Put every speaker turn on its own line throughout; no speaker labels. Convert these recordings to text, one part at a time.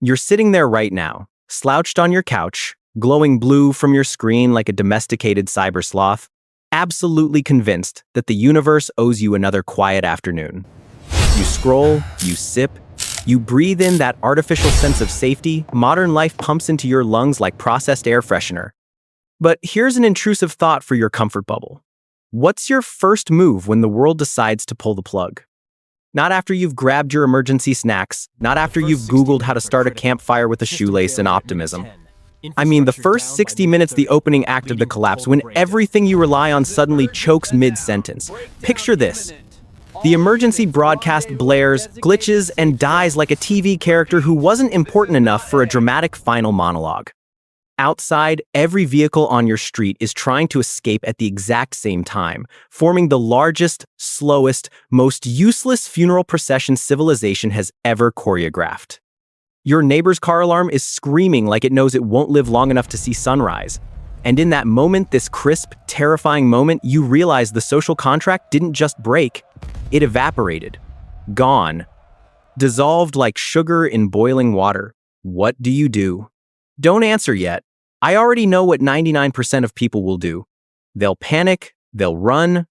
You're sitting there right now, slouched on your couch, glowing blue from your screen like a domesticated cyber sloth, absolutely convinced that the universe owes you another quiet afternoon. You scroll, you sip, you breathe in that artificial sense of safety modern life pumps into your lungs like processed air freshener. But here's an intrusive thought for your comfort bubble. What's your first move when the world decides to pull the plug? Not after you've grabbed your emergency snacks, not after you've Googled how to start a campfire with a shoelace and optimism. I mean, the first 60 minutes, the opening act of the collapse, when everything you rely on suddenly chokes mid-sentence. Picture this. The emergency broadcast blares, glitches, and dies like a TV character who wasn't important enough for a dramatic final monologue. Outside, every vehicle on your street is trying to escape at the exact same time, forming the largest, slowest, most useless funeral procession civilization has ever choreographed. Your neighbor's car alarm is screaming like it knows it won't live long enough to see sunrise. And in that moment, this crisp, terrifying moment, you realize the social contract didn't just break, it evaporated. Gone. Dissolved like sugar in boiling water. What do? Don't answer yet. I already know what 99% of people will do. They'll panic, they'll run,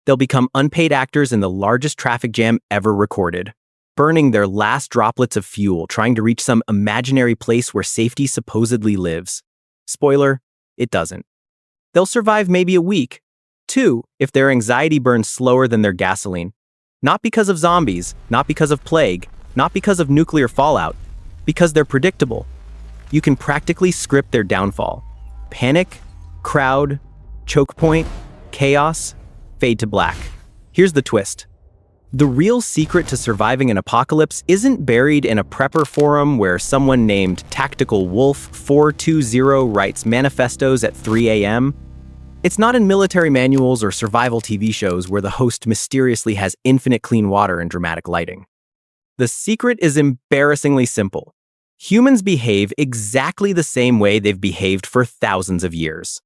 they'll become unpaid actors in the largest traffic jam ever recorded, burning their last droplets of fuel, trying to reach some imaginary place where safety supposedly lives. Spoiler, it doesn't. They'll survive maybe a week, 2, if their anxiety burns slower than their gasoline. Not because of zombies, not because of plague, not because of nuclear fallout, because they're predictable. You can practically script their downfall. Panic, crowd, choke point, chaos, fade to black. Here's the twist. The real secret to surviving an apocalypse isn't buried in a prepper forum where someone named Tactical Wolf 420 writes manifestos at 3 a.m. It's not in military manuals or survival TV shows where the host mysteriously has infinite clean water and dramatic lighting. The secret is embarrassingly simple. Humans behave exactly the same way they've behaved for thousands of years.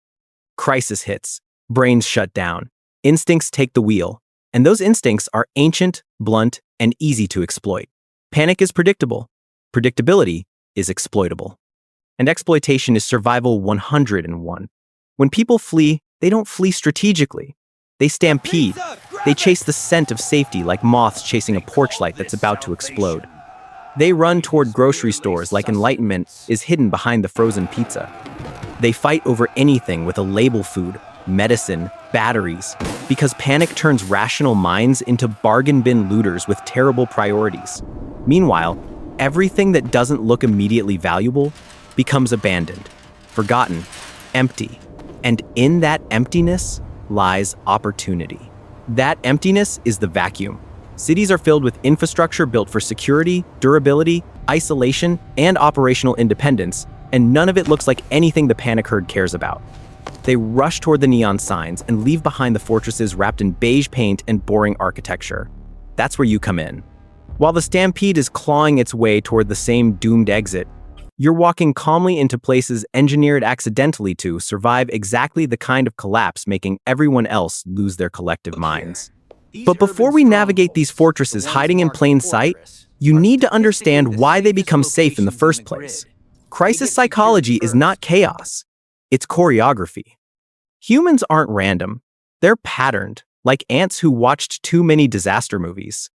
Crisis hits, brains shut down, instincts take the wheel, and those instincts are ancient, blunt, and easy to exploit. Panic is predictable. Predictability is exploitable. And exploitation is survival 101. When people flee, they don't flee strategically. They stampede. They chase the scent of safety like moths chasing a porch light that's about to explode. They run toward grocery stores like enlightenment is hidden behind the frozen pizza. They fight over anything with a label food, medicine, batteries, because panic turns rational minds into bargain bin looters with terrible priorities. Meanwhile, everything that doesn't look immediately valuable becomes abandoned, forgotten, empty. And in that emptiness lies opportunity. That emptiness is the vacuum. Cities are filled with infrastructure built for security, durability, isolation, and operational independence, and none of it looks like anything the panic herd cares about. They rush toward the neon signs and leave behind the fortresses wrapped in beige paint and boring architecture. That's where you come in. While the stampede is clawing its way toward the same doomed exit, you're walking calmly into places engineered accidentally to survive exactly the kind of collapse making everyone else lose their collective minds. But before we navigate these fortresses hiding in plain sight, you need to understand why they become safe in the first place. Crisis psychology is not chaos. It's choreography. Humans aren't random. They're patterned, like ants who watched too many disaster movies.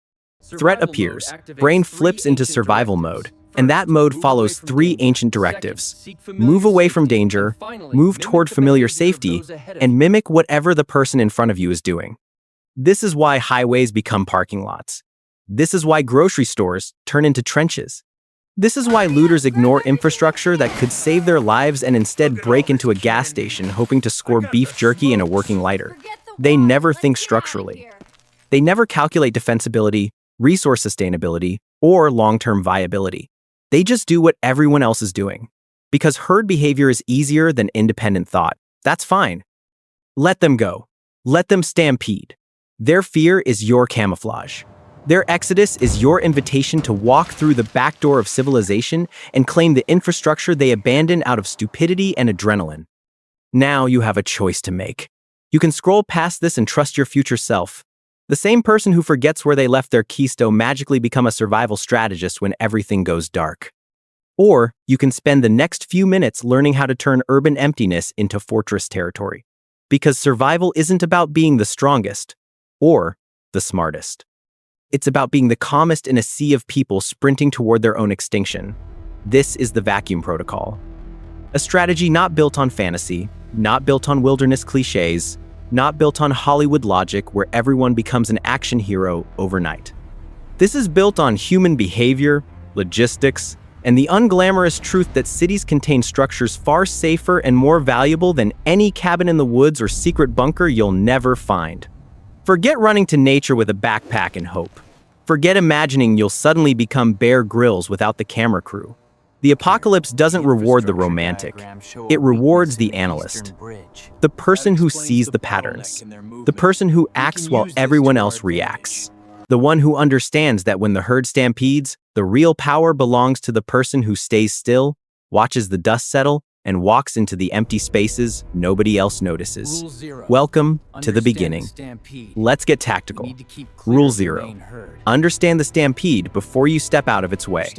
Threat appears, brain flips into survival mode, and that mode follows 3 ancient directives. Move away from danger, move toward familiar safety, and mimic whatever the person in front of you is doing. This is why highways become parking lots. This is why grocery stores turn into trenches. This is why looters ignore infrastructure that could save their lives and instead break into a gas station hoping to score beef jerky and a working lighter. They never think structurally. They never calculate defensibility, resource sustainability, or long-term viability. They just do what everyone else is doing. Because herd behavior is easier than independent thought. That's fine. Let them go. Let them stampede. Their fear is your camouflage. Their exodus is your invitation to walk through the back door of civilization and claim the infrastructure they abandoned out of stupidity and adrenaline. Now you have a choice to make. You can scroll past this and trust your future self. The same person who forgets where they left their keystone magically become a survival strategist when everything goes dark. Or you can spend the next few minutes learning how to turn urban emptiness into fortress territory. Because survival isn't about being the strongest or the smartest. It's about being the calmest in a sea of people sprinting toward their own extinction. This is the vacuum protocol. A strategy not built on fantasy, not built on wilderness cliches, not built on Hollywood logic where everyone becomes an action hero overnight. This is built on human behavior, logistics, and the unglamorous truth that cities contain structures far safer and more valuable than any cabin in the woods or secret bunker you'll never find. Forget running to nature with a backpack and hope. Forget imagining you'll suddenly become Bear Grylls without the camera crew. The apocalypse doesn't reward the romantic. It rewards the analyst. The person who sees the patterns. The person who acts while everyone else reacts. The one who understands that when the herd stampedes, the real power belongs to the person who stays still, watches the dust settle, and walks into the empty spaces nobody else notices. Welcome to the beginning. Let's get tactical. Rule 0. Understand the stampede before you step out of its way.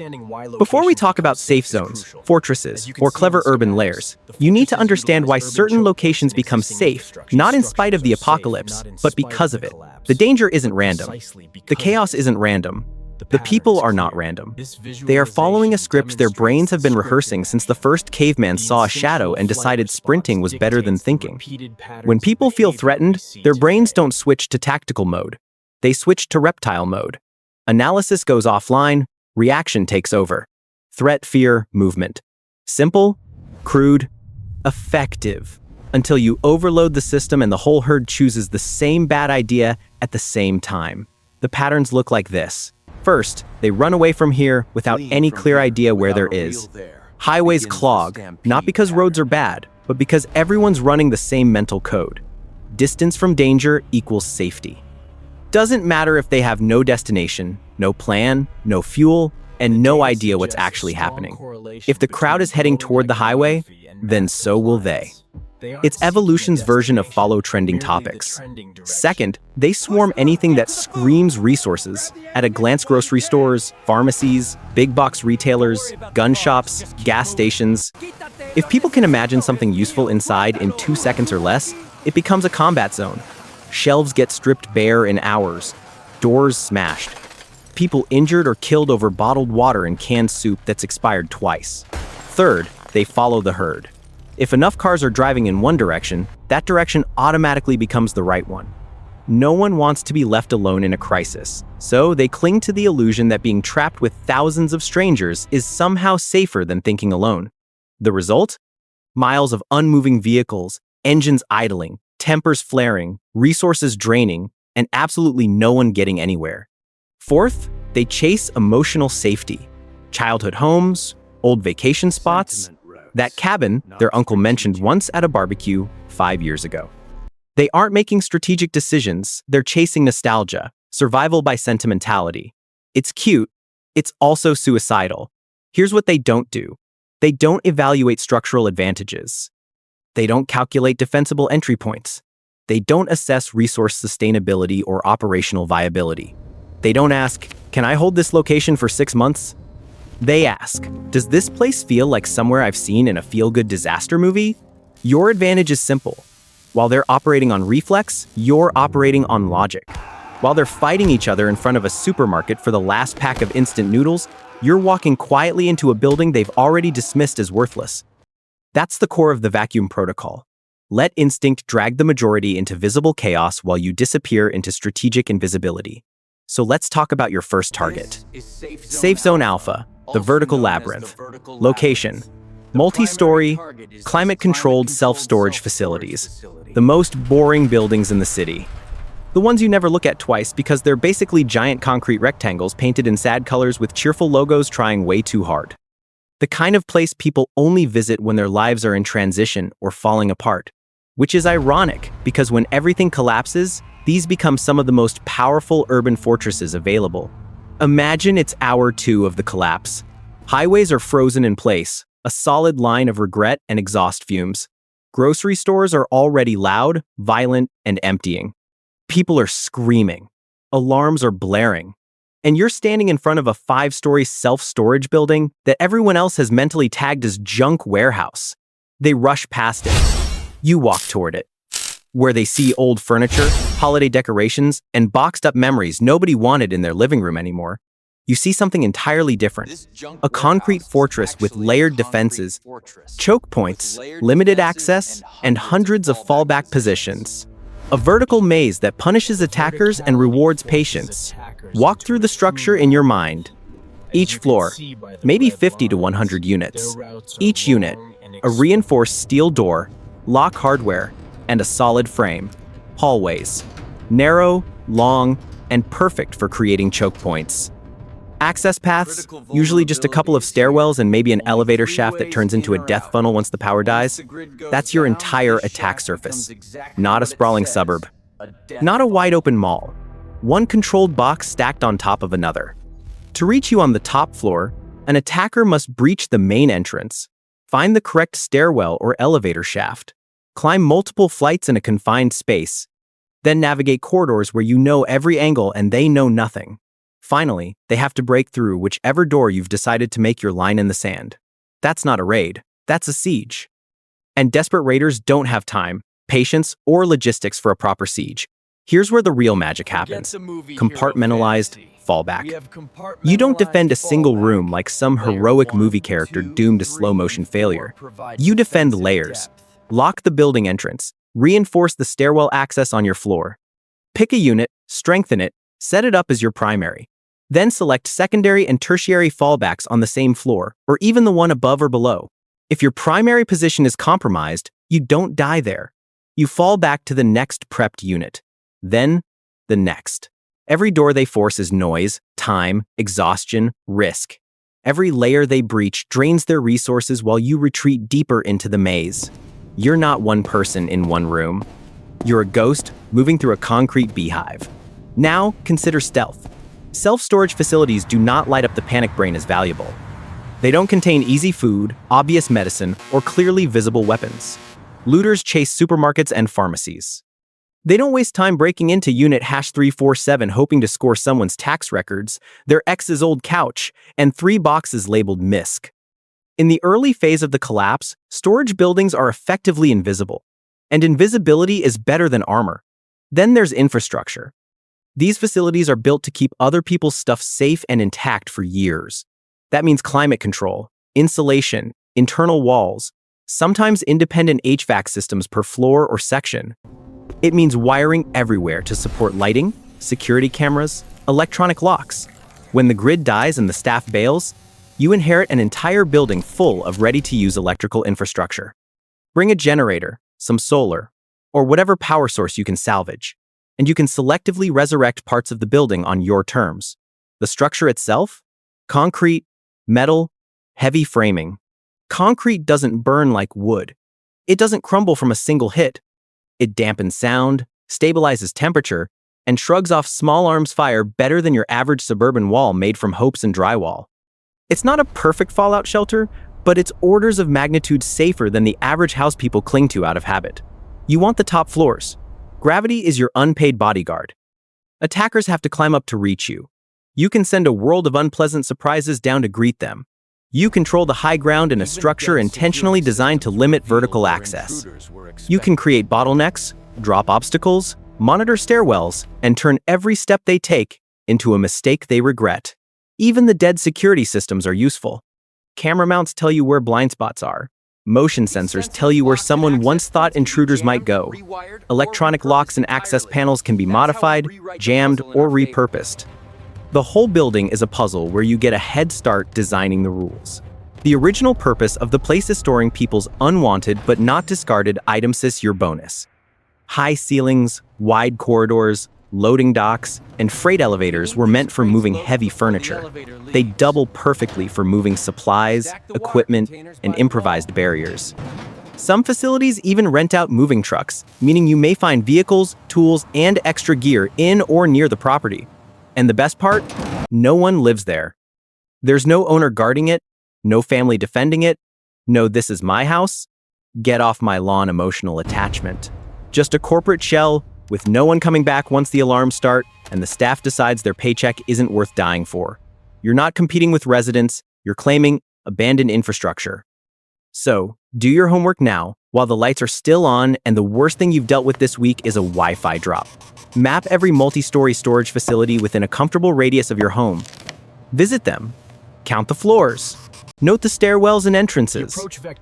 Before we talk about safe zones, fortresses, or clever urban layers, you need to understand why certain locations become safe, not in spite of the apocalypse, but because of it. The danger isn't random. The chaos isn't random. The people are not random. They are following a script their brains have been rehearsing since the first caveman saw a shadow and decided sprinting was better than thinking. When people feel threatened, their brains don't switch to tactical mode. They switch to reptile mode. Analysis goes offline, reaction takes over. Threat, fear, movement. Simple, crude, effective. Until you overload the system and the whole herd chooses the same bad idea at the same time. The patterns look like this. First, they run away from here without any clear idea where there is. Highways clog, not because roads are bad, but because everyone's running the same mental code. Distance from danger equals safety. Doesn't matter if they have no destination, no plan, no fuel, and no idea what's actually happening. If the crowd is heading toward the highway, then so will they. It's evolution's version of follow trending topics. Second, they swarm anything that screams resources. At a glance, grocery stores, pharmacies, big box retailers, gun shops, gas stations. If people can imagine something useful inside in 2 seconds or less, it becomes a combat zone. Shelves get stripped bare in hours. Doors smashed. People injured or killed over bottled water and canned soup that's expired twice. Third, they follow the herd. If enough cars are driving in one direction, that direction automatically becomes the right one. No one wants to be left alone in a crisis, so they cling to the illusion that being trapped with thousands of strangers is somehow safer than thinking alone. The result? Miles of unmoving vehicles, engines idling, tempers flaring, resources draining, and absolutely no one getting anywhere. Fourth, they chase emotional safety. Childhood homes, old vacation spots, that cabin their uncle mentioned once at a barbecue 5 years ago. They aren't making strategic decisions, they're chasing nostalgia, survival by sentimentality. It's cute, it's also suicidal. Here's what they don't do. They don't evaluate structural advantages. They don't calculate defensible entry points. They don't assess resource sustainability or operational viability. They don't ask, can I hold this location for 6 months? They ask, does this place feel like somewhere I've seen in a feel-good disaster movie? Your advantage is simple. While they're operating on reflex, you're operating on logic. While they're fighting each other in front of a supermarket for the last pack of instant noodles, you're walking quietly into a building they've already dismissed as worthless. That's the core of the vacuum protocol. Let instinct drag the majority into visible chaos while you disappear into strategic invisibility. So let's talk about your first target. Safe Zone Alpha, the vertical labyrinth. Location: multi-story, climate-controlled self-storage facilities. The most boring buildings in the city. The ones you never look at twice because they're basically giant concrete rectangles painted in sad colors with cheerful logos trying way too hard. The kind of place people only visit when their lives are in transition or falling apart. Which is ironic, because when everything collapses, these become some of the most powerful urban fortresses available. Imagine it's hour 2 of the collapse. Highways are frozen in place, a solid line of regret and exhaust fumes. Grocery stores are already loud, violent, and emptying. People are screaming. Alarms are blaring. And you're standing in front of a 5-story self-storage building that everyone else has mentally tagged as junk warehouse. They rush past it. You walk toward it, where they see old furniture, holiday decorations, and boxed-up memories nobody wanted in their living room anymore. You see something entirely different. A concrete fortress with layered defenses, choke points, limited access, and hundreds of fallback positions. A vertical maze that punishes attackers and rewards patience. Walk through the structure in your mind. Each floor, maybe 50 to 100 units. Each unit, a reinforced steel door, lock hardware, and a solid frame. Hallways, narrow, long, and perfect for creating choke points. Access paths, usually just a couple of stairwells and maybe an elevator shaft that turns into a death funnel once the power dies. That's your entire attack surface, not a sprawling suburb, not a wide-open mall. One controlled box stacked on top of another. To reach you on the top floor, an attacker must breach the main entrance, find the correct stairwell or elevator shaft, climb multiple flights in a confined space, then navigate corridors where you know every angle and they know nothing. Finally, they have to break through whichever door you've decided to make your line in the sand. That's not a raid, that's a siege. And desperate raiders don't have time, patience, or logistics for a proper siege. Here's where the real magic happens. Compartmentalized fallback. You don't defend a single room like some heroic movie character doomed to slow-motion failure. You defend layers. Lock the building entrance. Reinforce the stairwell access on your floor. Pick a unit, strengthen it, set it up as your primary. Then select secondary and tertiary fallbacks on the same floor, or even the one above or below. If your primary position is compromised, you don't die there. You fall back to the next prepped unit. Then, the next. Every door they force is noise, time, exhaustion, risk. Every layer they breach drains their resources while you retreat deeper into the maze. You're not one person in one room. You're a ghost moving through a concrete beehive. Now, consider stealth. Self-storage facilities do not light up the panic brain as valuable. They don't contain easy food, obvious medicine, or clearly visible weapons. Looters chase supermarkets and pharmacies. They don't waste time breaking into unit #347 hoping to score someone's tax records, their ex's old couch, and 3 boxes labeled MISC. In the early phase of the collapse, storage buildings are effectively invisible, and invisibility is better than armor. Then there's infrastructure. These facilities are built to keep other people's stuff safe and intact for years. That means climate control, insulation, internal walls, sometimes independent HVAC systems per floor or section. It means wiring everywhere to support lighting, security cameras, electronic locks. When the grid dies and the staff bails, you inherit an entire building full of ready-to-use electrical infrastructure. Bring a generator, some solar, or whatever power source you can salvage, and you can selectively resurrect parts of the building on your terms. The structure itself? Concrete, metal, heavy framing. Concrete doesn't burn like wood. It doesn't crumble from a single hit. It dampens sound, stabilizes temperature, and shrugs off small arms fire better than your average suburban wall made from hopes and drywall. It's not a perfect fallout shelter, but it's orders of magnitude safer than the average house people cling to out of habit. You want the top floors. Gravity is your unpaid bodyguard. Attackers have to climb up to reach you. You can send a world of unpleasant surprises down to greet them. You control the high ground in a structure intentionally designed to limit vertical access. You can create bottlenecks, drop obstacles, monitor stairwells, and turn every step they take into a mistake they regret. Even the dead security systems are useful. Camera mounts tell you where blind spots are. Motion sensors tell you where someone once thought intruders might go. Electronic locks and access panels can be modified, jammed, or repurposed. The whole building is a puzzle where you get a head start designing the rules. The original purpose of the place is storing people's unwanted but not discarded items is your bonus. High ceilings, wide corridors, loading docks, and freight elevators were meant for moving heavy furniture. They double perfectly for moving supplies, equipment, and improvised barriers. Some facilities even rent out moving trucks, meaning you may find vehicles, tools, and extra gear in or near the property. And the best part? No one lives there. There's no owner guarding it, no family defending it, no "this is my house, get off my lawn" emotional attachment. Just a corporate shell with no one coming back once the alarms start, and the staff decides their paycheck isn't worth dying for. You're not competing with residents, you're claiming abandoned infrastructure. So, do your homework now, while the lights are still on and the worst thing you've dealt with this week is a Wi-Fi drop. Map every multi-story storage facility within a comfortable radius of your home. Visit them. Count the floors. Note the stairwells and entrances.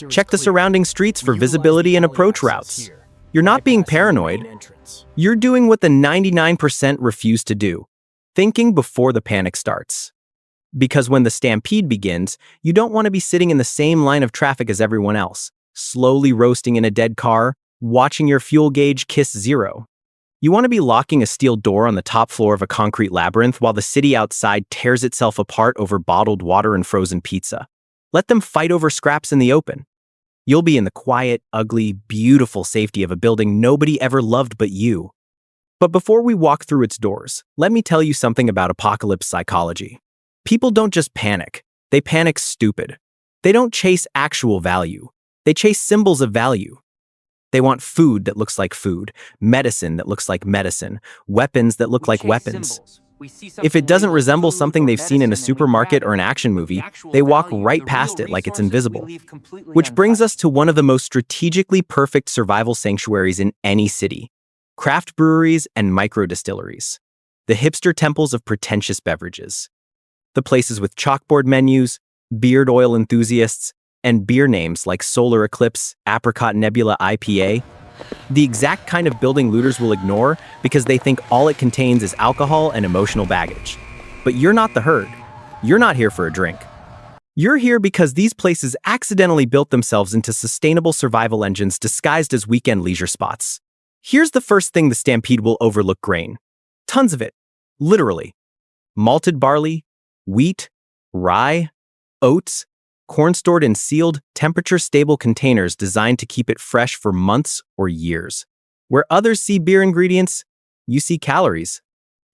Check the surrounding streets for visibility and approach routes. You're not being paranoid. You're doing what the 99% refuse to do, thinking before the panic starts. Because when the stampede begins, you don't want to be sitting in the same line of traffic as everyone else, slowly roasting in a dead car, watching your fuel gauge kiss zero. You want to be locking a steel door on the top floor of a concrete labyrinth while the city outside tears itself apart over bottled water and frozen pizza. Let them fight over scraps in the open. You'll be in the quiet, ugly, beautiful safety of a building nobody ever loved but you. But before we walk through its doors, let me tell you something about apocalypse psychology. People don't just panic. They panic stupid. They don't chase actual value. They chase symbols of value. They want food that looks like food, medicine that looks like medicine, weapons that look like weapons. If it doesn't resemble something they've seen in a supermarket or an action movie, they walk right past it like it's invisible. Which brings us to one of the most strategically perfect survival sanctuaries in any city: craft breweries and micro-distilleries. The hipster temples of pretentious beverages. The places with chalkboard menus, beard oil enthusiasts, and beer names like Solar Eclipse, Apricot Nebula IPA. The exact kind of building looters will ignore because they think all it contains is alcohol and emotional baggage. But you're not the herd. You're not here for a drink. You're here because these places accidentally built themselves into sustainable survival engines disguised as weekend leisure spots. Here's the first thing the stampede will overlook: grain. Tons of it. Literally. Malted barley, wheat, rye, oats, corn stored in sealed, temperature-stable containers designed to keep it fresh for months or years. Where others see beer ingredients, you see calories,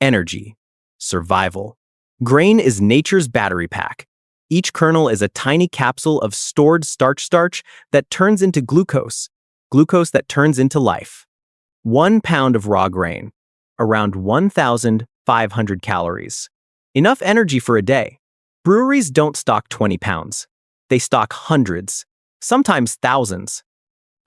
energy, survival. Grain is nature's battery pack. Each kernel is a tiny capsule of stored starch that turns into glucose that turns into life. 1 pound of raw grain, around 1,500 calories. Enough energy for a day. Breweries don't stock 20 pounds. They stock hundreds, sometimes thousands.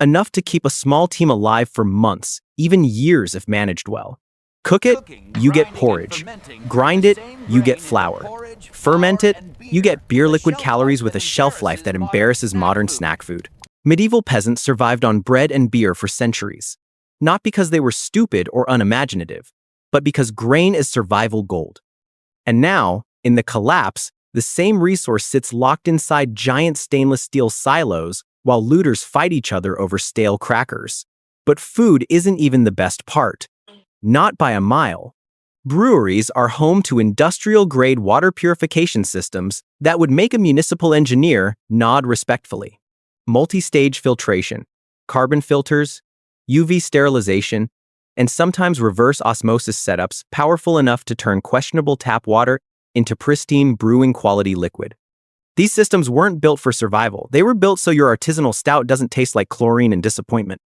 Enough to keep a small team alive for months, even years if managed well. Cook it, you get porridge. Grind it, you get flour. Ferment it, you get beer liquid calories with a shelf life that embarrasses modern snack food. Medieval peasants survived on bread and beer for centuries. Not because they were stupid or unimaginative, but because grain is survival gold. And now, in the collapse, the same resource sits locked inside giant stainless steel silos while looters fight each other over stale crackers. But food isn't even the best part. Not by a mile. Breweries are home to industrial-grade water purification systems that would make a municipal engineer nod respectfully. Multi-stage filtration, carbon filters, UV sterilization, and sometimes reverse osmosis setups powerful enough to turn questionable tap water into pristine brewing quality liquid. These systems weren't built for survival. They were built so your artisanal stout doesn't taste like chlorine and disappointment.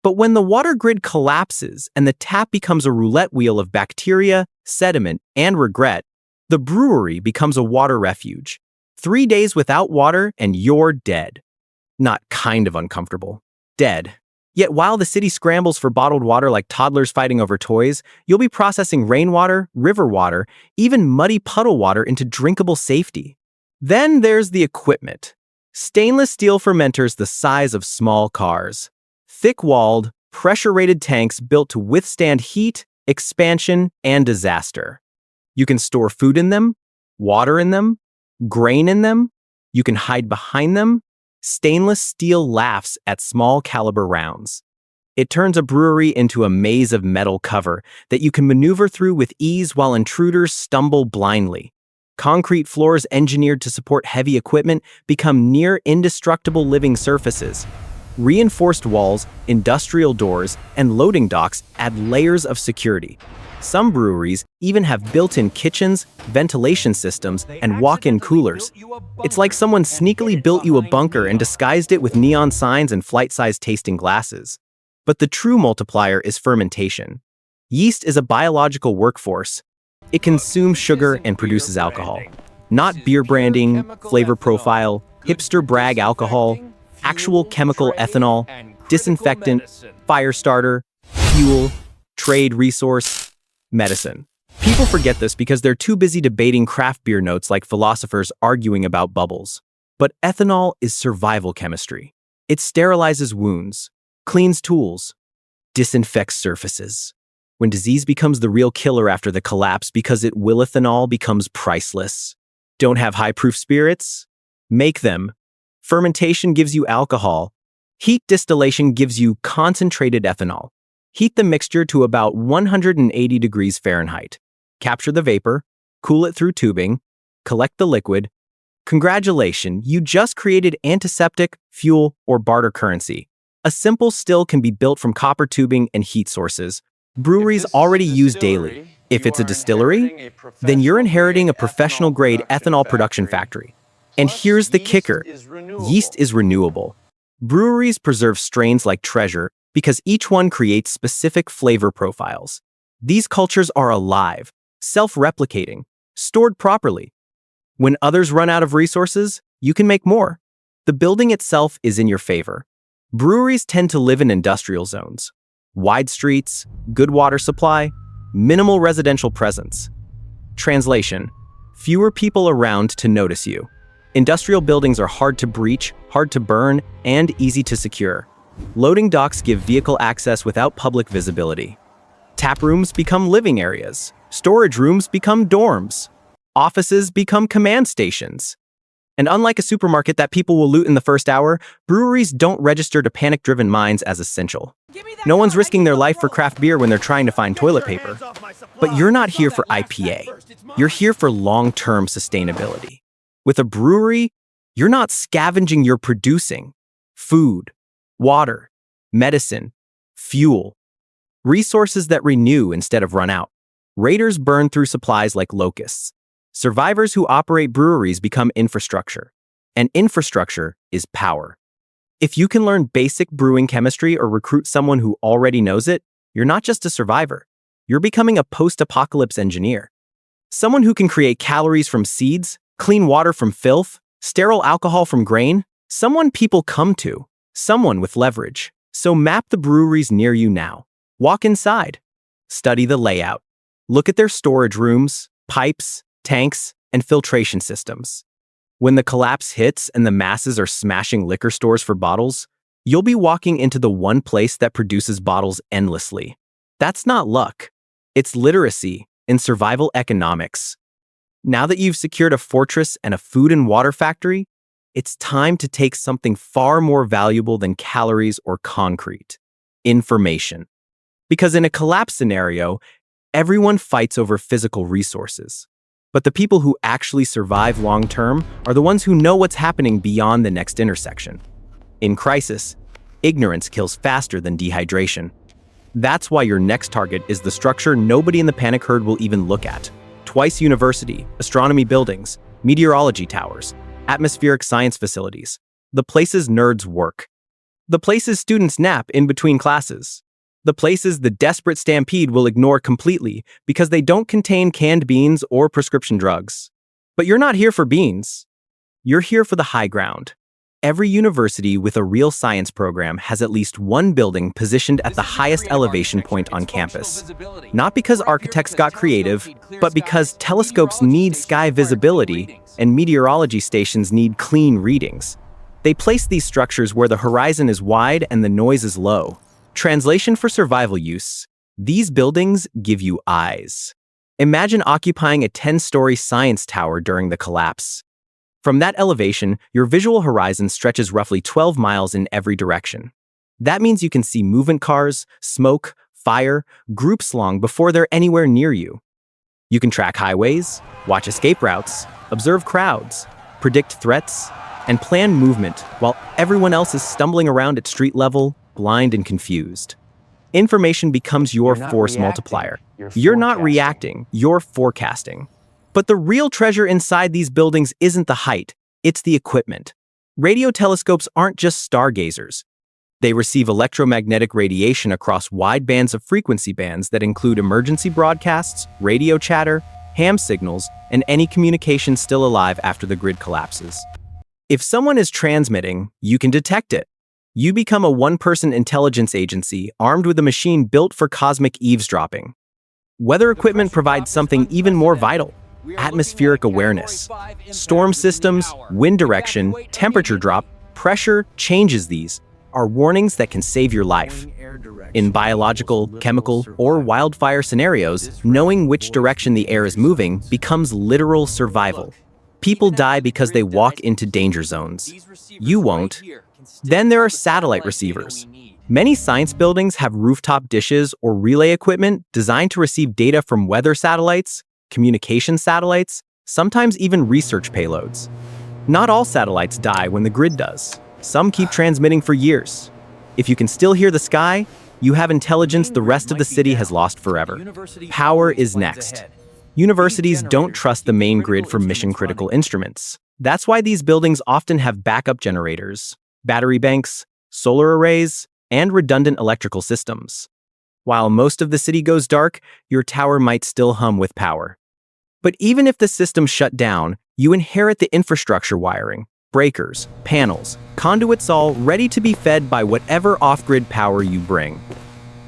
But when the water grid collapses and the tap becomes a roulette wheel of bacteria, sediment, and regret, the brewery becomes a water refuge. 3 days without water and you're dead. Not kind of uncomfortable. Dead. Yet while the city scrambles for bottled water like toddlers fighting over toys, you'll be processing rainwater, river water, even muddy puddle water into drinkable safety. Then there's the equipment. Stainless steel fermenters the size of small cars. Thick-walled, pressure-rated tanks built to withstand heat, expansion, and disaster. You can store food in them, water in them, grain in them. You can hide behind them. Stainless steel laughs at small caliber rounds. It turns a brewery into a maze of metal cover that you can maneuver through with ease while intruders stumble blindly. Concrete floors engineered to support heavy equipment become near indestructible living surfaces. Reinforced walls, industrial doors, and loading docks add layers of security. Some breweries even have built-in kitchens, ventilation systems, and walk-in coolers. It's like someone sneakily built you a bunker and disguised it with neon signs and flight-sized tasting glasses. But the true multiplier is fermentation. Yeast is a biological workforce. It consumes sugar and produces alcohol. Not beer branding, flavor profile, hipster brag alcohol, actual chemical ethanol, disinfectant, fire starter, fuel, trade resource, medicine. People forget this because they're too busy debating craft beer notes like philosophers arguing about bubbles. But ethanol is survival chemistry. It sterilizes wounds, cleans tools, disinfects surfaces. When disease becomes the real killer after the collapse because ethanol becomes priceless. Don't have high-proof spirits? Make them. Fermentation gives you alcohol. Heat distillation gives you concentrated ethanol. Heat the mixture to about 180 degrees Fahrenheit. Capture the vapor, cool it through tubing, collect the liquid. Congratulations, you just created antiseptic, fuel, or barter currency. A simple still can be built from copper tubing and heat sources. Breweries already use daily. If it's a distillery, then you're inheriting a professional-grade ethanol production factory. And here's the kicker. Yeast is renewable. Breweries preserve strains like treasure because each one creates specific flavor profiles. These cultures are alive, self-replicating, stored properly. When others run out of resources, you can make more. The building itself is in your favor. Breweries tend to live in industrial zones. Wide streets, good water supply, minimal residential presence. Translation: fewer people around to notice you. Industrial buildings are hard to breach, hard to burn, and easy to secure. Loading docks give vehicle access without public visibility. Tap rooms become living areas. Storage rooms become dorms. Offices become command stations. And unlike a supermarket that people will loot in the first hour, breweries don't register to panic-driven minds as essential. No one's risking their life for craft beer when they're trying to find toilet paper. But you're not here for IPA. You're here for long-term sustainability. With a brewery, you're not scavenging, you're producing food, water, medicine, fuel, resources that renew instead of run out. Raiders burn through supplies like locusts. Survivors who operate breweries become infrastructure, and infrastructure is power. If you can learn basic brewing chemistry or recruit someone who already knows it, you're not just a survivor. You're becoming a post-apocalypse engineer. Someone who can create calories from seeds, clean water from filth, sterile alcohol from grain, someone people come to, someone with leverage. So map the breweries near you now. Walk inside. Study the layout. Look at their storage rooms, pipes, tanks, and filtration systems. When the collapse hits and the masses are smashing liquor stores for bottles, you'll be walking into the one place that produces bottles endlessly. That's not luck. It's literacy in survival economics. Now that you've secured a fortress and a food and water factory, it's time to take something far more valuable than calories or concrete: information. Because in a collapse scenario, everyone fights over physical resources. But the people who actually survive long-term are the ones who know what's happening beyond the next intersection. In crisis, ignorance kills faster than dehydration. That's why your next target is the structure nobody in the panic herd will even look at. Twice University, astronomy buildings, meteorology towers, atmospheric science facilities. The places nerds work. The places students nap in between classes. The places the desperate stampede will ignore completely because they don't contain canned beans or prescription drugs. But you're not here for beans. You're here for the high ground. Every university with a real science program has at least one building positioned at the highest elevation point on campus. Not because architects got creative, but because telescopes need sky visibility and meteorology stations need clean readings. They place these structures where the horizon is wide and the noise is low. Translation for survival use: these buildings give you eyes. Imagine occupying a 10-story science tower during the collapse. From that elevation, your visual horizon stretches roughly 12 miles in every direction. That means you can see movement cars, smoke, fire, groups long before they're anywhere near you. You can track highways, watch escape routes, observe crowds, predict threats, and plan movement while everyone else is stumbling around at street level, blind and confused. Information becomes your force multiplier. You're not reacting, you're forecasting. But the real treasure inside these buildings isn't the height, it's the equipment. Radio telescopes aren't just stargazers. They receive electromagnetic radiation across wide bands of frequency bands that include emergency broadcasts, radio chatter, ham signals, and any communication still alive after the grid collapses. If someone is transmitting, you can detect it. You become a one-person intelligence agency armed with a machine built for cosmic eavesdropping. Weather equipment provides something even more vital: atmospheric awareness. Storm systems, wind direction, temperature drop, pressure changes. These are warnings that can save your life. In biological, chemical, or wildfire scenarios, knowing which direction the air is moving becomes literal survival. People die because they walk into danger zones. You won't. Then there are satellite receivers. Many science buildings have rooftop dishes or relay equipment designed to receive data from weather satellites, communication satellites, sometimes even research payloads. Not all satellites die when the grid does. Some keep transmitting for years. If you can still hear the sky, you have intelligence the rest of the city has lost forever. Power is next. Universities don't trust the main grid for mission-critical instruments. That's why these buildings often have backup generators, battery banks, solar arrays, and redundant electrical systems. While most of the city goes dark, your tower might still hum with power. But even if the system shut down, you inherit the infrastructure wiring, breakers, panels, conduits, all ready to be fed by whatever off-grid power you bring.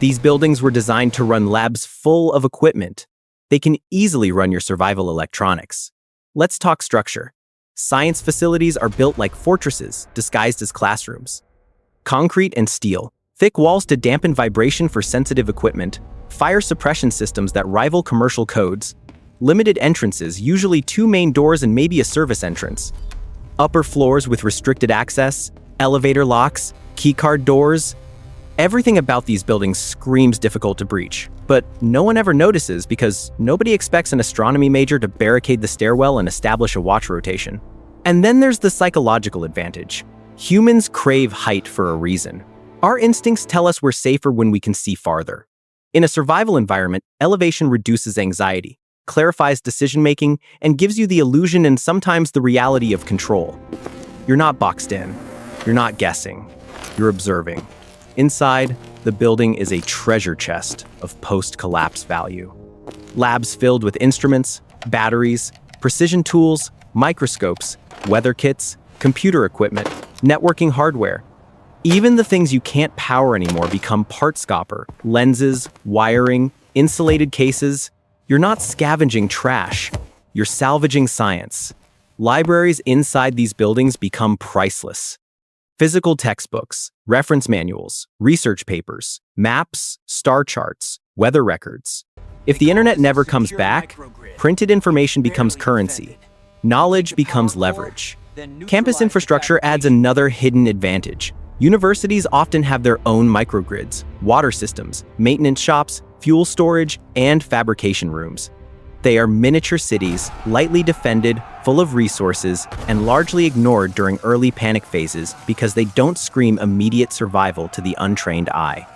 These buildings were designed to run labs full of equipment. They can easily run your survival electronics. Let's talk structure. Science facilities are built like fortresses disguised as classrooms. Concrete and steel, thick walls to dampen vibration for sensitive equipment, fire suppression systems that rival commercial codes, limited entrances, usually 2 main doors and maybe a service entrance, upper floors with restricted access, elevator locks, keycard doors. Everything about these buildings screams difficult to breach, but no one ever notices because nobody expects an astronomy major to barricade the stairwell and establish a watch rotation. And then there's the psychological advantage. Humans crave height for a reason. Our instincts tell us we're safer when we can see farther. In a survival environment, elevation reduces anxiety, clarifies decision-making, and gives you the illusion and sometimes the reality of control. You're not boxed in. You're not guessing. You're observing. Inside, the building is a treasure chest of post-collapse value. Labs filled with instruments, batteries, precision tools, microscopes, weather kits, computer equipment, networking hardware. Even the things you can't power anymore become part scopper, lenses, wiring, insulated cases. You're not scavenging trash, you're salvaging science. Libraries inside these buildings become priceless. Physical textbooks, reference manuals, research papers, maps, star charts, weather records. If the internet never comes back, printed information becomes currency. Knowledge becomes leverage. Campus infrastructure adds another hidden advantage. Universities often have their own microgrids, water systems, maintenance shops, fuel storage, and fabrication rooms. They are miniature cities, lightly defended, full of resources, and largely ignored during early panic phases because they don't scream immediate survival to the untrained eye.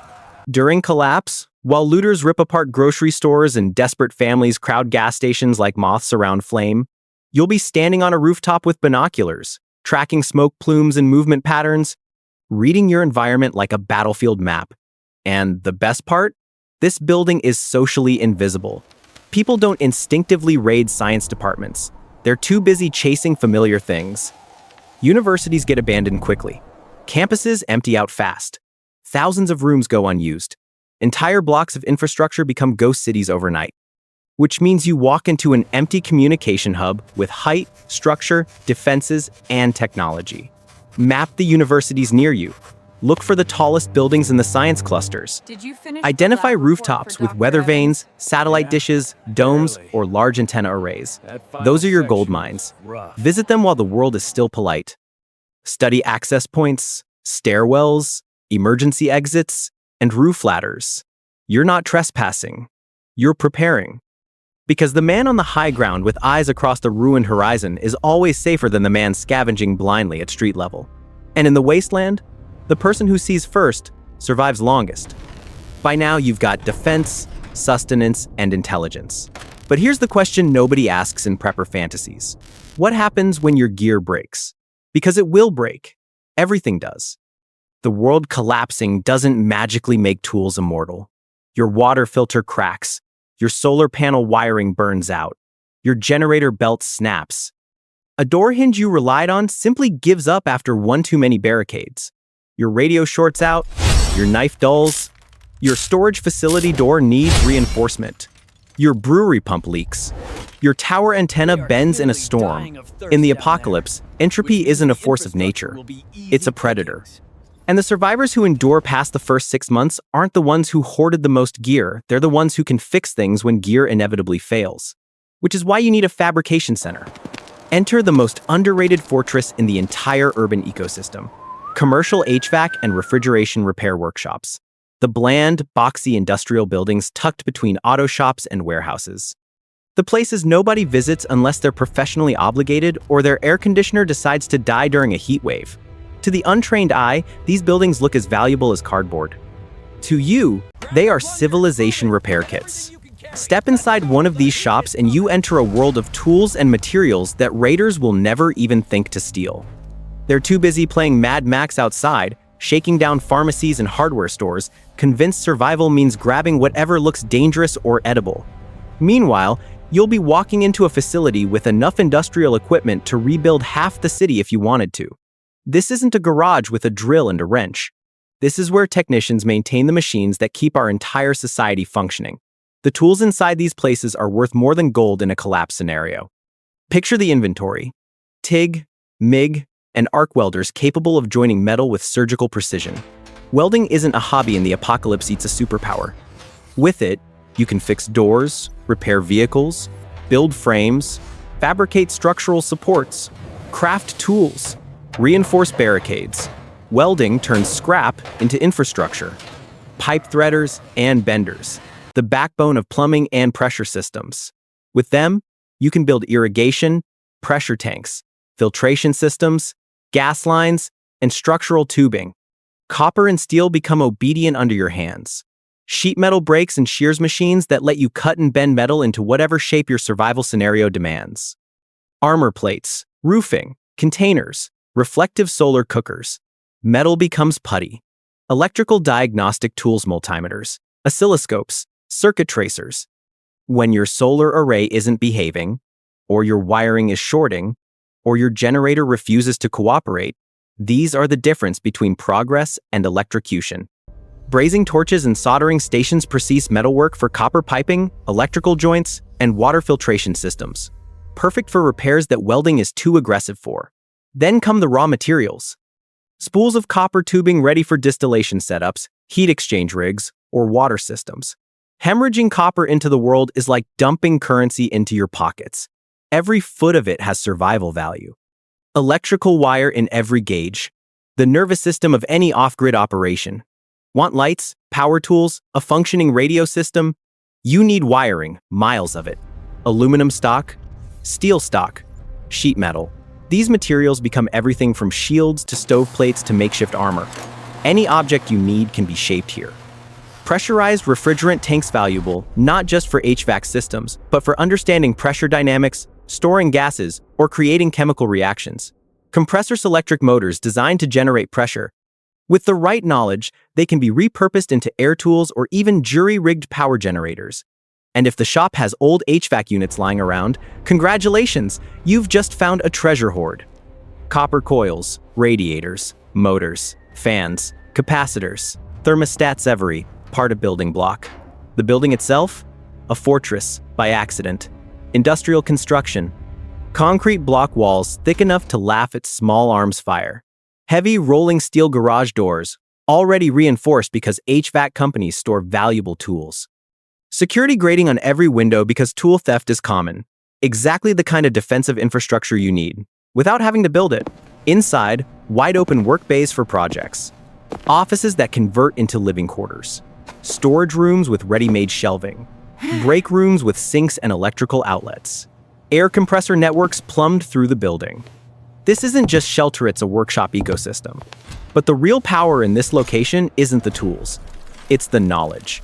During collapse, while looters rip apart grocery stores and desperate families crowd gas stations like moths around flame, you'll be standing on a rooftop with binoculars, tracking smoke plumes and movement patterns, reading your environment like a battlefield map. And the best part? This building is socially invisible. People don't instinctively raid science departments. They're too busy chasing familiar things. Universities get abandoned quickly. Campuses empty out fast. Thousands of rooms go unused. Entire blocks of infrastructure become ghost cities overnight. Which means you walk into an empty communication hub with height, structure, defenses, and technology. Map the universities near you. Look for the tallest buildings in the science clusters. Identify rooftops with weather vanes, satellite dishes, domes, or large antenna arrays. Those are your gold mines. Visit them while the world is still polite. Study access points, stairwells, emergency exits, and roof ladders. You're not trespassing. You're preparing. Because the man on the high ground with eyes across the ruined horizon is always safer than the man scavenging blindly at street level. And in the wasteland, the person who sees first survives longest. By now, you've got defense, sustenance, and intelligence. But here's the question nobody asks in prepper fantasies. What happens when your gear breaks? Because it will break. Everything does. The world collapsing doesn't magically make tools immortal. Your water filter cracks. Your solar panel wiring burns out. Your generator belt snaps. A door hinge you relied on simply gives up after one too many barricades. Your radio shorts out. Your knife dulls. Your storage facility door needs reinforcement. Your brewery pump leaks. Your tower antenna bends in a storm. In the apocalypse, entropy isn't a force of nature. It's a predator. And the survivors who endure past the first 6 months aren't the ones who hoarded the most gear, they're the ones who can fix things when gear inevitably fails. Which is why you need a fabrication center. Enter the most underrated fortress in the entire urban ecosystem. Commercial HVAC and refrigeration repair workshops. The bland, boxy industrial buildings tucked between auto shops and warehouses. The places nobody visits unless they're professionally obligated or their air conditioner decides to die during a heat wave. To the untrained eye, these buildings look as valuable as cardboard. To you, they are civilization repair kits. Step inside one of these shops and you enter a world of tools and materials that raiders will never even think to steal. They're too busy playing Mad Max outside, shaking down pharmacies and hardware stores, convinced survival means grabbing whatever looks dangerous or edible. Meanwhile, you'll be walking into a facility with enough industrial equipment to rebuild half the city if you wanted to. This isn't a garage with a drill and a wrench. This is where technicians maintain the machines that keep our entire society functioning. The tools inside these places are worth more than gold in a collapse scenario. Picture the inventory. TIG, MIG, and arc welders capable of joining metal with surgical precision. Welding isn't a hobby in the apocalypse, it's a superpower. With it, you can fix doors, repair vehicles, build frames, fabricate structural supports, craft tools, reinforce barricades. Welding turns scrap into infrastructure. Pipe threaders and benders, the backbone of plumbing and pressure systems. With them, you can build irrigation, pressure tanks, filtration systems, gas lines, and structural tubing. Copper and steel become obedient under your hands. Sheet metal brakes and shears machines that let you cut and bend metal into whatever shape your survival scenario demands. Armor plates, roofing, containers, reflective solar cookers. Metal becomes putty. Electrical diagnostic tools, multimeters, oscilloscopes, circuit tracers. When your solar array isn't behaving, or your wiring is shorting, or your generator refuses to cooperate, these are the difference between progress and electrocution. Brazing torches and soldering stations precise metalwork for copper piping, electrical joints, and water filtration systems. Perfect for repairs that welding is too aggressive for. Then come the raw materials. Spools of copper tubing ready for distillation setups, heat exchange rigs, or water systems. Hemorrhaging copper into the world is like dumping currency into your pockets. Every foot of it has survival value. Electrical wire in every gauge. The nervous system of any off-grid operation. Want lights, power tools, a functioning radio system? You need wiring, miles of it. Aluminum stock, steel stock, sheet metal. These materials become everything from shields to stoveplates to makeshift armor. Any object you need can be shaped here. Pressurized refrigerant tanks valuable not just for HVAC systems, but for understanding pressure dynamics, storing gases, or creating chemical reactions. Compressor electric motors designed to generate pressure. With the right knowledge, they can be repurposed into air tools or even jury-rigged power generators. And if the shop has old HVAC units lying around, congratulations, you've just found a treasure hoard. Copper coils, radiators, motors, fans, capacitors, thermostats, every part of building block. The building itself? A fortress, by accident. Industrial construction. Concrete block walls thick enough to laugh at small arms fire. Heavy rolling steel garage doors, already reinforced because HVAC companies store valuable tools. Security grating on every window because tool theft is common. Exactly the kind of defensive infrastructure you need, without having to build it. Inside, wide open work bays for projects. Offices that convert into living quarters. Storage rooms with ready-made shelving. Break rooms with sinks and electrical outlets. Air compressor networks plumbed through the building. This isn't just shelter, it's a workshop ecosystem. But the real power in this location isn't the tools. It's the knowledge.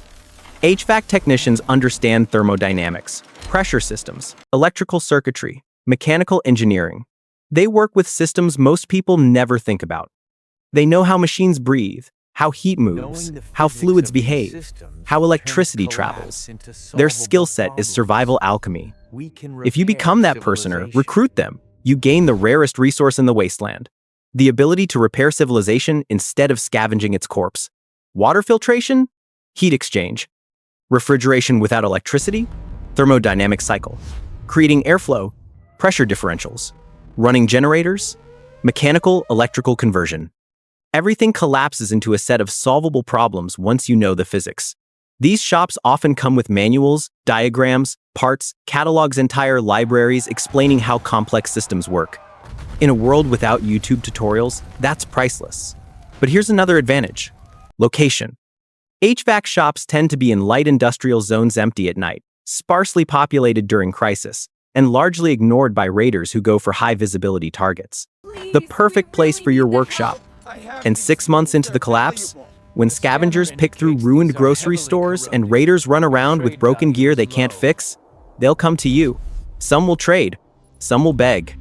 HVAC technicians understand thermodynamics, pressure systems, electrical circuitry, mechanical engineering. They work with systems most people never think about. They know how machines breathe, how heat moves, how fluids behave, how electricity travels. Their skill set is survival alchemy. If you become that person or recruit them, you gain the rarest resource in the wasteland: the ability to repair civilization instead of scavenging its corpse. Water filtration, heat exchange. Refrigeration without electricity, thermodynamic cycle. Creating airflow, pressure differentials. Running generators, mechanical electrical conversion. Everything collapses into a set of solvable problems once you know the physics. These shops often come with manuals, diagrams, parts, catalogs, entire libraries explaining how complex systems work. In a world without YouTube tutorials, that's priceless. But here's another advantage: location. HVAC shops tend to be in light industrial zones, empty at night, sparsely populated during crisis, and largely ignored by raiders who go for high visibility targets. The perfect place for your workshop. And 6 months into the collapse, when scavengers pick through ruined grocery stores and raiders run around with broken gear they can't fix, they'll come to you. Some will trade, some will beg,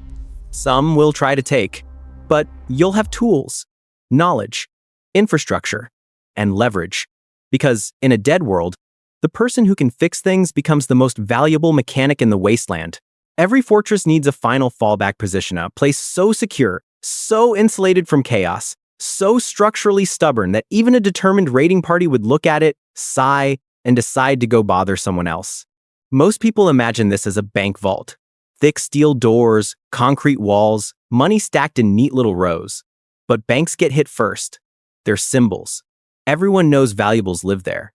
some will try to take, but you'll have tools, knowledge, infrastructure, and leverage. Because in a dead world, the person who can fix things becomes the most valuable mechanic in the wasteland. Every fortress needs a final fallback position, a place so secure, so insulated from chaos, so structurally stubborn that even a determined raiding party would look at it, sigh, and decide to go bother someone else. Most people imagine this as a bank vault. Thick steel doors, concrete walls, money stacked in neat little rows. But banks get hit first. They're symbols. Everyone knows valuables live there.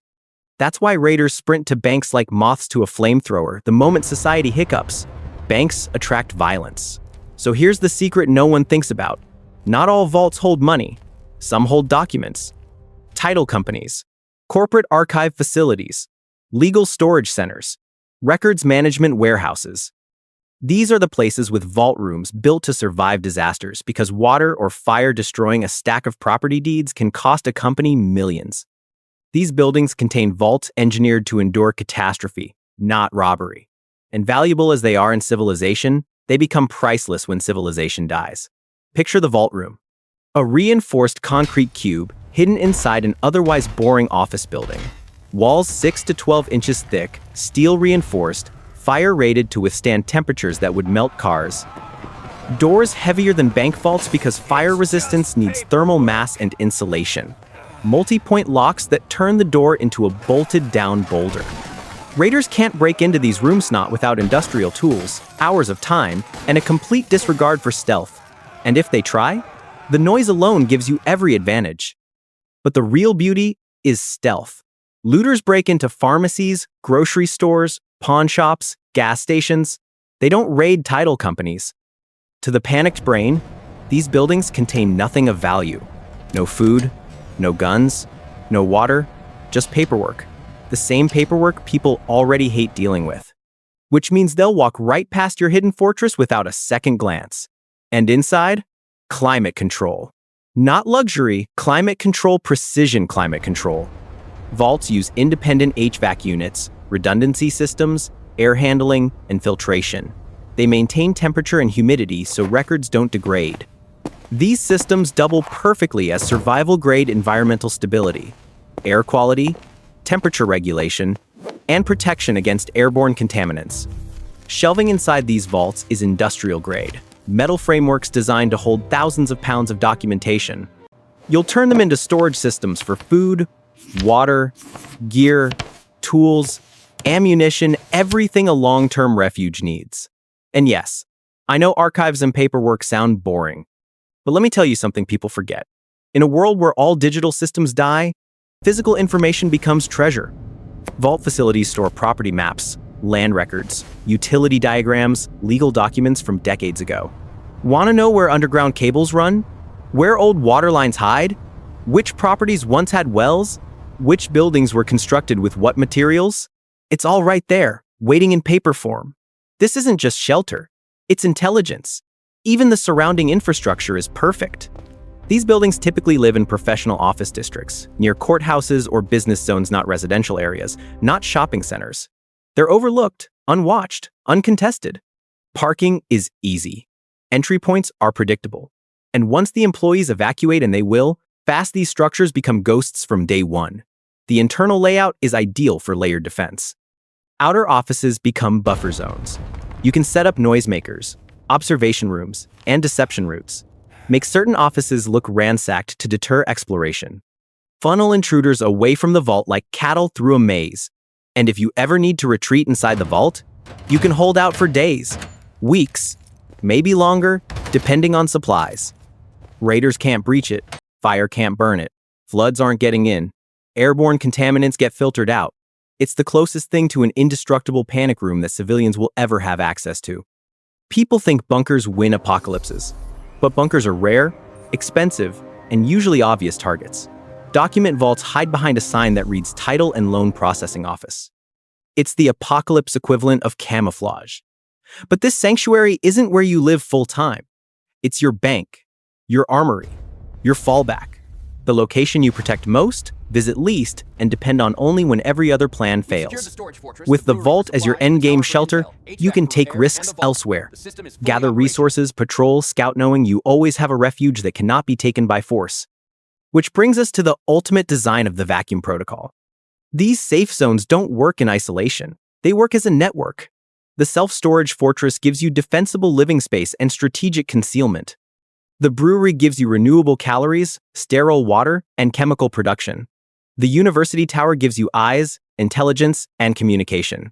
That's why raiders sprint to banks like moths to a flamethrower the moment society hiccups. Banks attract violence. So here's the secret no one thinks about. Not all vaults hold money. Some hold documents, title companies, corporate archive facilities, legal storage centers, records management warehouses. These are the places with vault rooms built to survive disasters, because water or fire destroying a stack of property deeds can cost a company millions. These buildings contain vaults engineered to endure catastrophe, not robbery. And valuable as they are in civilization, they become priceless when civilization dies. Picture the vault room. A reinforced concrete cube hidden inside an otherwise boring office building. Walls 6 to 12 inches thick, steel reinforced, fire rated to withstand temperatures that would melt cars. Doors heavier than bank vaults because fire resistance needs thermal mass and insulation. Multi-point locks that turn the door into a bolted-down boulder. Raiders can't break into these rooms without industrial tools, hours of time, and a complete disregard for stealth. And if they try, the noise alone gives you every advantage. But the real beauty is stealth. Looters break into pharmacies, grocery stores, pawn shops, gas stations. They don't raid title companies. To the panicked brain, these buildings contain nothing of value. No food, no guns, no water, just paperwork. The same paperwork people already hate dealing with. Which means they'll walk right past your hidden fortress without a second glance. And inside, climate control. Not luxury, climate control, precision climate control. Vaults use independent HVAC units, redundancy systems, air handling, and filtration. They maintain temperature and humidity so records don't degrade. These systems double perfectly as survival-grade environmental stability, air quality, temperature regulation, and protection against airborne contaminants. Shelving inside these vaults is industrial-grade, metal frameworks designed to hold thousands of pounds of documentation. You'll turn them into storage systems for food, water, gear, tools, ammunition, everything a long-term refuge needs. And yes, I know archives and paperwork sound boring, but let me tell you something people forget. In a world where all digital systems die, physical information becomes treasure. Vault facilities store property maps, land records, utility diagrams, legal documents from decades ago. Want to know where underground cables run? Where old water lines hide? Which properties once had wells? Which buildings were constructed with what materials? It's all right there, waiting in paper form. This isn't just shelter, it's intelligence. Even the surrounding infrastructure is perfect. These buildings typically live in professional office districts, near courthouses or business zones, not residential areas, not shopping centers. They're overlooked, unwatched, uncontested. Parking is easy. Entry points are predictable. And once the employees evacuate, and they will, fast these structures become ghosts from day one. The internal layout is ideal for layered defense. Outer offices become buffer zones. You can set up noisemakers, observation rooms, and deception routes. Make certain offices look ransacked to deter exploration. Funnel intruders away from the vault like cattle through a maze. And if you ever need to retreat inside the vault, you can hold out for days, weeks, maybe longer, depending on supplies. Raiders can't breach it, fire can't burn it, floods aren't getting in, airborne contaminants get filtered out. It's the closest thing to an indestructible panic room that civilians will ever have access to. People think bunkers win apocalypses, but bunkers are rare, expensive, and usually obvious targets. Document vaults hide behind a sign that reads Title and Loan Processing Office. It's the apocalypse equivalent of camouflage. But this sanctuary isn't where you live full-time. It's your bank, your armory, your fallback, the location you protect most, visit least, and depend on only when every other plan fails. With the vault as your endgame shelter, you can take risks elsewhere. Gather resources, patrol, scout, knowing you always have a refuge that cannot be taken by force. Which brings us to the ultimate design of the vacuum protocol. These safe zones don't work in isolation. They work as a network. The self-storage fortress gives you defensible living space and strategic concealment. The brewery gives you renewable calories, sterile water, and chemical production. The university tower gives you eyes, intelligence, and communication.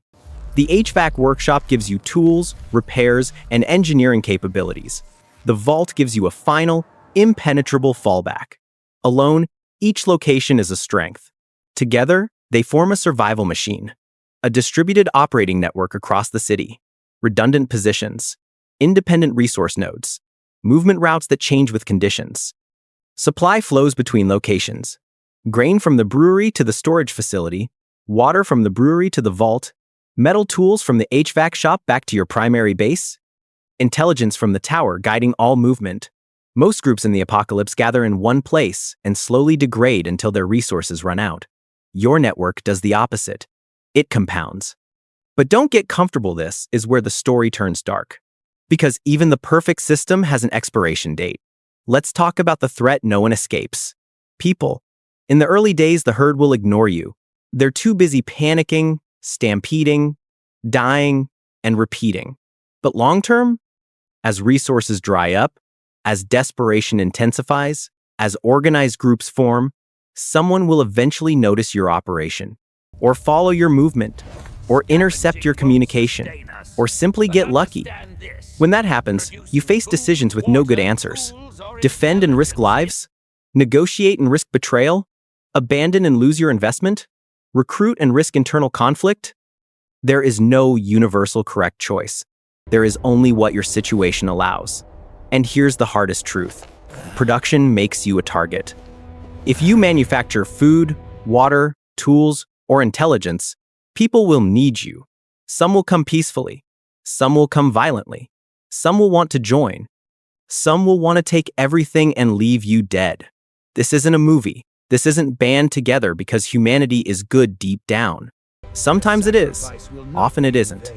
The HVAC workshop gives you tools, repairs, and engineering capabilities. The vault gives you a final, impenetrable fallback. Alone, each location is a strength. Together, they form a survival machine. A distributed operating network across the city. Redundant positions. Independent resource nodes. Movement routes that change with conditions. Supply flows between locations. Grain from the brewery to the storage facility, water from the brewery to the vault, metal tools from the HVAC shop back to your primary base, intelligence from the tower guiding all movement. Most groups in the apocalypse gather in one place and slowly degrade until their resources run out. Your network does the opposite. It compounds. But don't get comfortable, this is where the story turns dark. Because even the perfect system has an expiration date. Let's talk about the threat no one escapes. People. In the early days, the herd will ignore you. They're too busy panicking, stampeding, dying, and repeating. But long-term, as resources dry up, as desperation intensifies, as organized groups form, someone will eventually notice your operation, or follow your movement, or intercept your communication, or simply get lucky. When that happens, you face decisions with no good answers. Defend and risk lives? Negotiate and risk betrayal? Abandon and lose your investment? Recruit and risk internal conflict? There is no universal correct choice. There is only what your situation allows. And here's the hardest truth. Production makes you a target. If you manufacture food, water, tools, or intelligence, people will need you. Some will come peacefully. Some will come violently. Some will want to join. Some will want to take everything and leave you dead. This isn't a movie. This isn't band together because humanity is good deep down. Sometimes it is. Often it isn't.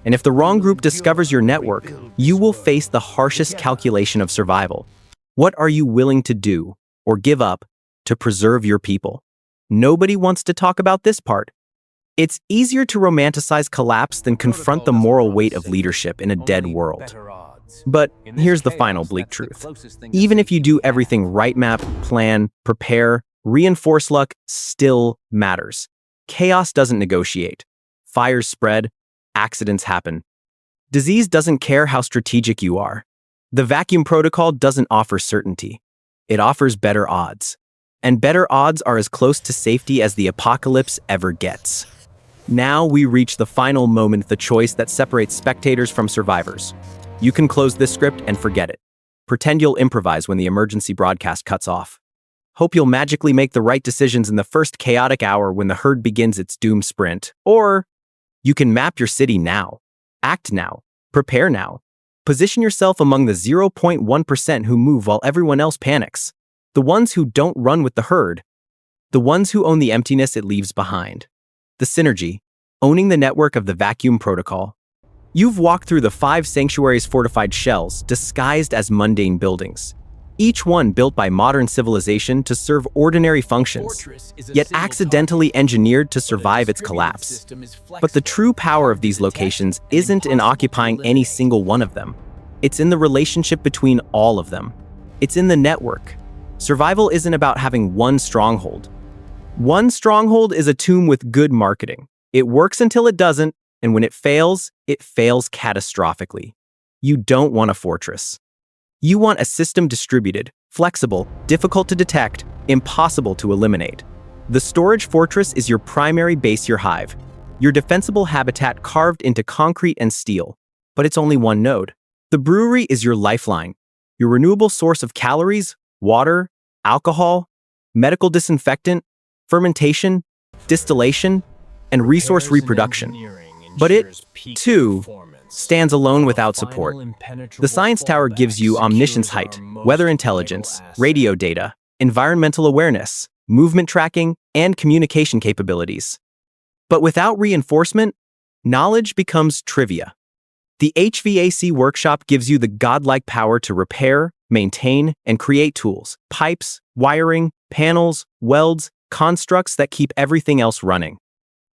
And if the wrong group discovers your network, you will face the harshest calculation of survival. What are you willing to do or give up to preserve your people? Nobody wants to talk about this part. It's easier to romanticize collapse than confront the moral weight of leadership in a dead world. But here's the final bleak truth. Even if you do everything right, map, plan, prepare, reinforce, luck still matters. Chaos doesn't negotiate. Fires spread. Accidents happen. Disease doesn't care how strategic you are. The vacuum protocol doesn't offer certainty. It offers better odds. And better odds are as close to safety as the apocalypse ever gets. Now we reach the final moment, the choice that separates spectators from survivors. You can close this script and forget it. Pretend you'll improvise when the emergency broadcast cuts off. Hope you'll magically make the right decisions in the first chaotic hour when the herd begins its doom sprint. Or you can map your city now. Act now. Prepare now. Position yourself among the 0.1% who move while everyone else panics. The ones who don't run with the herd. The ones who own the emptiness it leaves behind. The synergy, owning the network of the vacuum protocol. You've walked through the 5 sanctuaries' fortified shells, disguised as mundane buildings. each one built by modern civilization to serve ordinary functions, yet accidentally engineered to survive its collapse. But the true power of these locations isn't in occupying any single one of them. It's in the relationship between all of them. It's in the network. Survival isn't about having one stronghold. One stronghold is a tomb with good marketing. It works until it doesn't, and when it fails catastrophically. You don't want a fortress. You want a system distributed, flexible, difficult to detect, impossible to eliminate. The storage fortress is your primary base, your hive, your defensible habitat carved into concrete and steel, but it's only one node. The brewery is your lifeline, your renewable source of calories, water, alcohol, medical disinfectant, fermentation, distillation, and resource reproduction. But it, too, stands alone without support. The science tower gives you omniscience height, weather intelligence, radio data, environmental awareness, movement tracking, and communication capabilities. But without reinforcement, knowledge becomes trivia. The HVAC workshop gives you the godlike power to repair, maintain, and create tools, pipes, wiring, panels, welds, constructs that keep everything else running.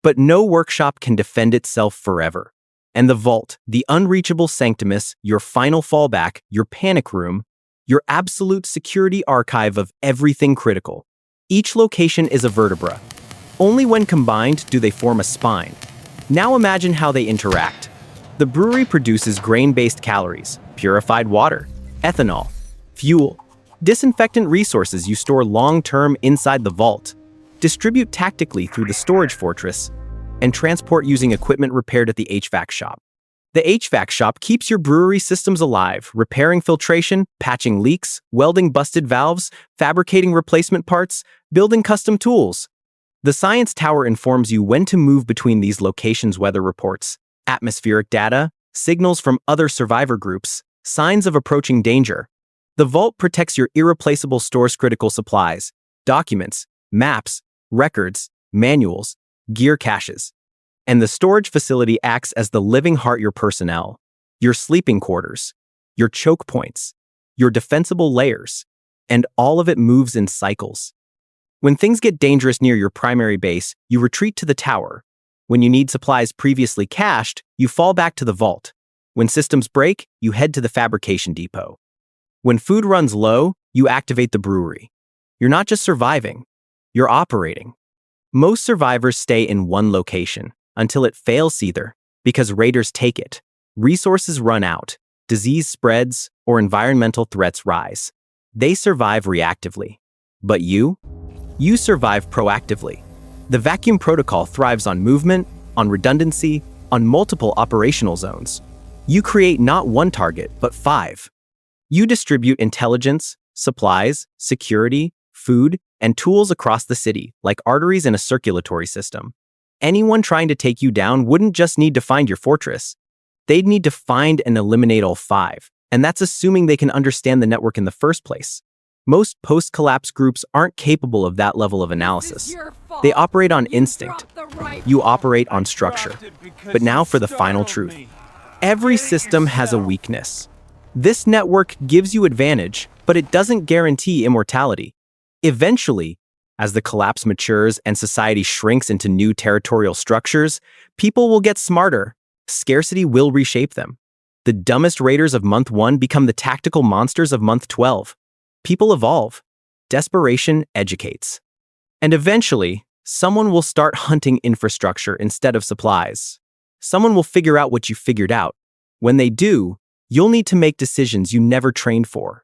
But no workshop can defend itself forever. And the vault, the unreachable sanctumus, your final fallback, your panic room, your absolute security archive of everything critical. Each location is a vertebra. Only when combined do they form a spine. Now imagine how they interact. The brewery produces grain-based calories, purified water, ethanol, fuel, disinfectant resources you store long-term inside the vault, distribute tactically through the storage fortress, and transport using equipment repaired at the HVAC shop. The HVAC shop keeps your brewery systems alive, repairing filtration, patching leaks, welding busted valves, fabricating replacement parts, building custom tools. The science tower informs you when to move between these locations: weather reports, atmospheric data, signals from other survivor groups, signs of approaching danger. The vault protects your irreplaceable stores critical supplies, documents, maps, records, manuals, gear caches. And the storage facility acts as the living heart: your personnel, your sleeping quarters, your choke points, your defensible layers, and all of it moves in cycles. When things get dangerous near your primary base, you retreat to the tower. When you need supplies previously cached, you fall back to the vault. When systems break, you head to the fabrication depot. When food runs low, you activate the brewery. You're not just surviving, you're operating. Most survivors stay in one location until it fails either because raiders take it, resources run out, disease spreads, or environmental threats rise. They survive reactively. But you? You survive proactively. The vacuum protocol thrives on movement, on redundancy, on multiple operational zones. You create not one target, but 5. You distribute intelligence, supplies, security, food, and tools across the city, like arteries in a circulatory system. Anyone trying to take you down wouldn't just need to find your fortress. They'd need to find and eliminate all 5, and that's assuming they can understand the network in the first place. Most post-collapse groups aren't capable of that level of analysis. They operate on instinct. You operate on structure. But now for the final truth. Every system has a weakness. This network gives you advantage, but it doesn't guarantee immortality. Eventually, as the collapse matures and society shrinks into new territorial structures, people will get smarter. Scarcity will reshape them. The dumbest raiders of month 1 become the tactical monsters of month 12. People evolve. Desperation educates. And eventually, someone will start hunting infrastructure instead of supplies. Someone will figure out what you figured out. When they do, you'll need to make decisions you never trained for.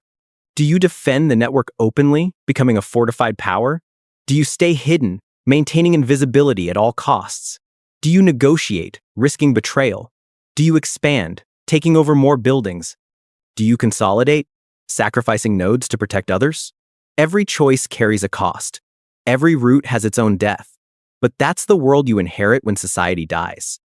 Do you defend the network openly, becoming a fortified power? Do you stay hidden, maintaining invisibility at all costs? Do you negotiate, risking betrayal? Do you expand, taking over more buildings? Do you consolidate, sacrificing nodes to protect others? Every choice carries a cost. Every route has its own death. But that's the world you inherit when society dies.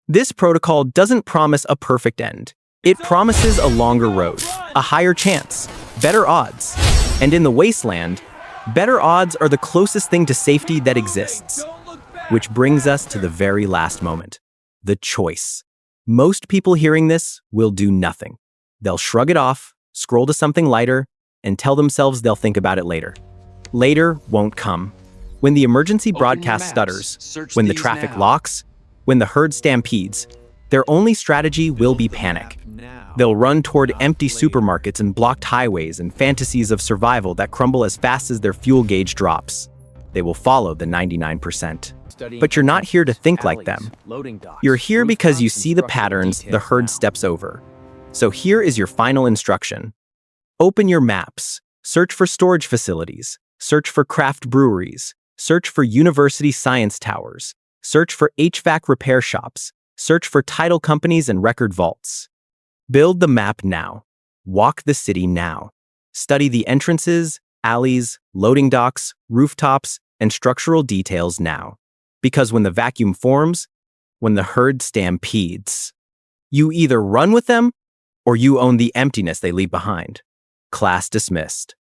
This protocol doesn't promise a perfect end. It promises a longer road, a higher chance, better odds. And in the wasteland, better odds are the closest thing to safety that exists. Which brings us to the very last moment, the choice. Most people hearing this will do nothing. They'll shrug it off, scroll to something lighter, and tell themselves they'll think about it later. Later won't come. When the emergency broadcast stutters, when the traffic locks, when the herd stampedes, their only strategy will be panic. They'll run toward empty supermarkets and blocked highways and fantasies of survival that crumble as fast as their fuel gauge drops. They will follow the 99%. But you're not here to think like them. You're here because you see the patterns the herd steps over. So here is your final instruction. Open your maps, search for storage facilities, search for craft breweries, search for university science towers, search for HVAC repair shops, search for title companies and record vaults. Build the map now. Walk the city now. Study the entrances, alleys, loading docks, rooftops, and structural details now. Because when the vacuum forms, when the herd stampedes, you either run with them or you own the emptiness they leave behind. Class dismissed.